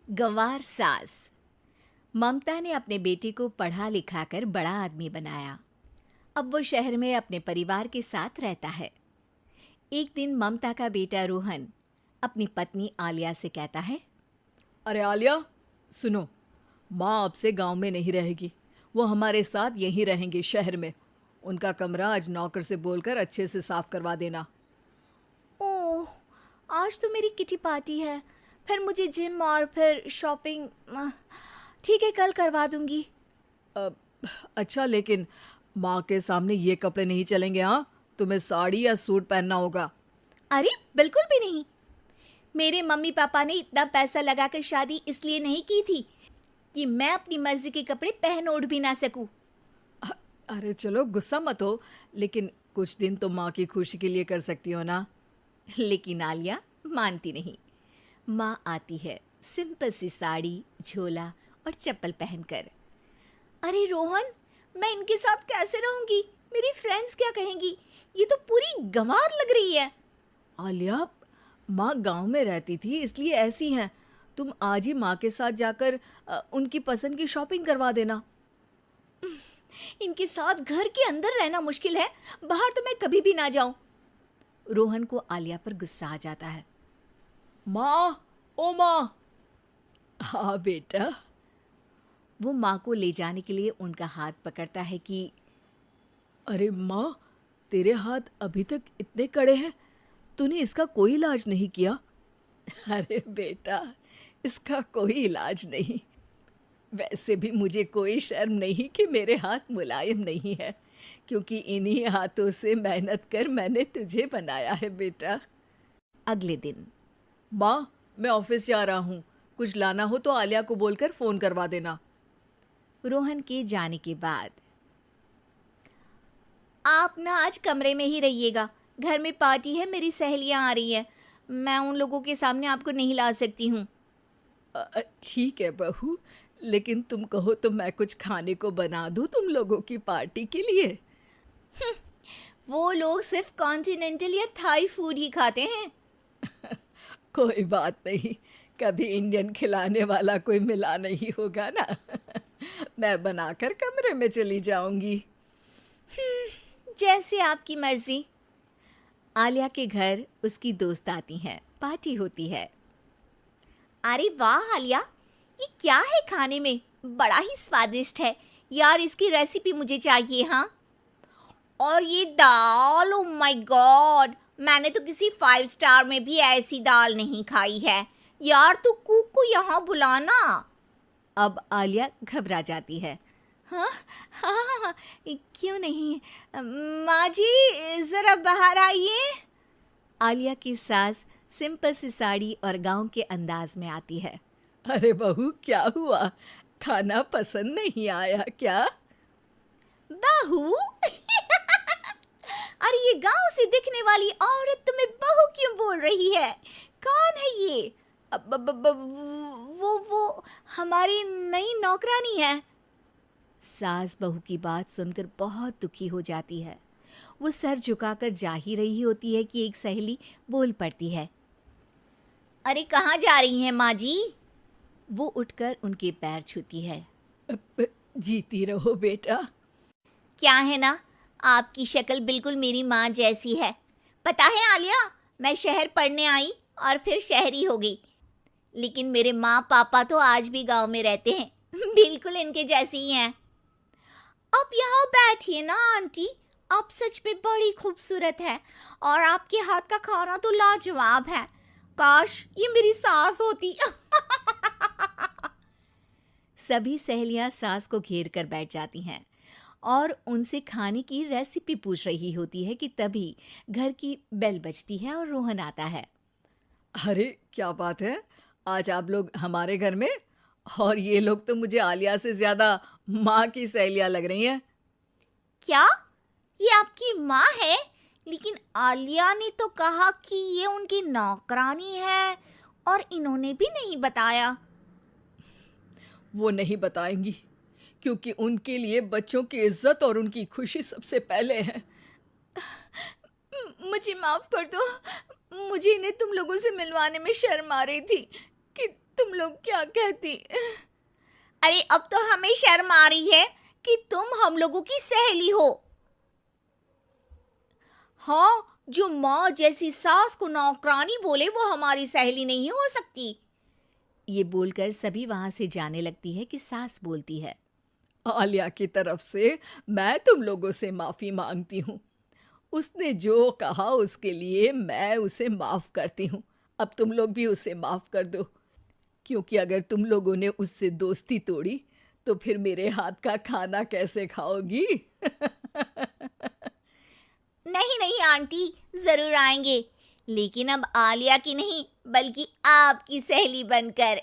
गंवार सास। ममता ने अपने बेटे को पढ़ा लिखाकर बड़ा आदमी बनाया। अब वो शहर में अपने परिवार के साथ रहता है। एक दिन ममता का बेटा रोहन अपनी पत्नी आलिया से कहता है, अरे आलिया, सुनो, माँ अब से गांव में नहीं रहेगी। वो हमारे साथ यहीं रहेंगी शहर में। उनका कमरा आज नौकर से बोलकर अच्छे से साफ करवा देना। ओह, आज तो मेरी किटी पार्टी है, फिर मुझे जिम और फिर शॉपिंग। ठीक है, कल करवा दूंगी। अ, अच्छा, लेकिन माँ के सामने ये कपड़े नहीं चलेंगे। हाँ, तुम्हें साड़ी या सूट पहनना होगा। अरे बिल्कुल भी नहीं। मेरे मम्मी पापा ने इतना पैसा लगाकर शादी इसलिए नहीं की थी कि मैं अपनी मर्जी के कपड़े पहन ओढ़ भी ना सकूं। अ- अरे चलो, गुस्सा मत हो, लेकिन कुछ दिन तो माँ की खुशी के लिए कर सकती हो ना। लेकिन आलिया मानती नहीं। माँ आती है सिंपल सी साड़ी, झोला और चप्पल पहनकर। अरे रोहन, मैं इनके साथ कैसे रहूंगी? मेरी फ्रेंड्स क्या कहेंगी? ये तो पूरी गंवार लग रही है। आलिया, माँ गांव में रहती थी इसलिए ऐसी हैं। तुम आज ही माँ के साथ जाकर उनकी पसंद की शॉपिंग करवा देना। इनके साथ घर के अंदर रहना मुश्किल है, बाहर तो मैं कभी भी ना जाऊं। रोहन को आलिया पर गुस्सा आ जाता है। माँ, ओ माँ। हाँ बेटा। वो माँ को ले जाने के लिए उनका हाथ पकड़ता है कि अरे माँ, तेरे हाथ अभी तक इतने कड़े हैं, तूने इसका कोई इलाज नहीं किया? अरे बेटा, इसका कोई इलाज नहीं। वैसे भी मुझे कोई शर्म नहीं कि मेरे हाथ मुलायम नहीं है, क्योंकि इन्हीं हाथों से मेहनत कर मैंने तुझे बनाया है बेटा। अगले दिन माँ, मैं ऑफिस जा रहा हूँ। कुछ लाना हो तो आलिया को बोलकर फ़ोन करवा देना। रोहन के जाने के बाद, आप ना आज कमरे में ही रहिएगा, घर में पार्टी है, मेरी सहेलियां आ रही हैं, मैं उन लोगों के सामने आपको नहीं ला सकती हूँ। ठीक है बहू, लेकिन तुम कहो तो मैं कुछ खाने को बना दूँ तुम लोगों की पार्टी के लिए। वो लोग सिर्फ कॉन्टिनेंटल या थाई फूड ही खाते हैं। कोई बात नहीं, कभी इंडियन खिलाने वाला कोई मिला नहीं होगा ना। मैं बनाकर कमरे में चली जाऊंगी। जैसे आपकी मर्जी। आलिया के घर उसकी दोस्त आती हैं, पार्टी होती है। अरे वाह आलिया, ये क्या है खाने में? बड़ा ही स्वादिष्ट है यार, इसकी रेसिपी मुझे चाहिए। हाँ, और ये दाल, ओ माय गॉड, मैंने तो किसी 5 स्टार में भी ऐसी दाल नहीं खाई है। यार तू कुक को यहाँ बुलाना। अब आलिया घबरा जाती है। हाँ हाँ हाँ, क्यों नहीं। माँ जी ज़रा बाहर आइए। आलिया की सास सिंपल सी साड़ी और गांव के अंदाज में आती है। अरे बहू, क्या हुआ? खाना पसंद नहीं आया क्या? बहू? अरे ये गांव से दिखने वाली औरत तुम्हें बहू क्यों बोल रही है? कौन है ये? वो हमारी नई नौकरानी है। सास बहू की बात सुनकर बहुत दुखी हो जाती है। वो सर झुकाकर जा ही रही होती है कि एक सहेली बोल पड़ती है। अरे कहाँ जा रही हैं माँ जी? वो उठकर उनके पैर छूती है। जीती रहो बेटा। क्या है ना, आपकी शक्ल बिल्कुल मेरी माँ जैसी है। पता है आलिया, मैं शहर पढ़ने आई और फिर शहरी हो गई, लेकिन मेरे माँ पापा तो आज भी गांव में रहते हैं, बिल्कुल इनके जैसे ही हैं। आप यहाँ बैठिए ना आंटी, आप सच में बड़ी खूबसूरत है और आपके हाथ का खाना तो लाजवाब है। काश ये मेरी सास होती। सभी सहेलियां सास को घेर कर बैठ जाती हैं और उनसे खाने की रेसिपी पूछ रही होती है कि तभी घर की बेल बजती है और रोहन आता है। अरे क्या बात है, आज आप लोग हमारे घर में? और ये लोग तो मुझे आलिया से ज्यादा माँ की सहेलियाँ लग रही हैं। क्या ये आपकी माँ है? लेकिन आलिया ने तो कहा कि ये उनकी नौकरानी है और इन्होंने भी नहीं बताया। वो नहीं बताएंगी, क्योंकि उनके लिए बच्चों की इज्जत और उनकी खुशी सबसे पहले है। मुझे माफ कर दो, मुझे इन्हें तुम लोगों से मिलवाने में शर्म आ रही थी कि तुम लोग क्या कहती? अरे अब तो हमें शर्म आ रही है कि तुम हम लोगों की सहेली हो। हाँ, जो माँ जैसी सास को नौकरानी बोले वो हमारी सहेली नहीं हो सकती। ये बोलकर सभी वहां से जाने लगती है कि सास बोलती है, आलिया की तरफ से मैं तुम लोगों से माफ़ी मांगती हूँ। उसने जो कहा उसके लिए मैं उसे माफ़ करती हूँ। अब तुम लोग भी उसे माफ़ कर दो, क्योंकि अगर तुम लोगों ने उससे दोस्ती तोड़ी तो फिर मेरे हाथ का खाना कैसे खाओगी? नहीं नहीं आंटी, जरूर आएंगे, लेकिन अब आलिया की नहीं बल्कि आपकी सहेली बनकर।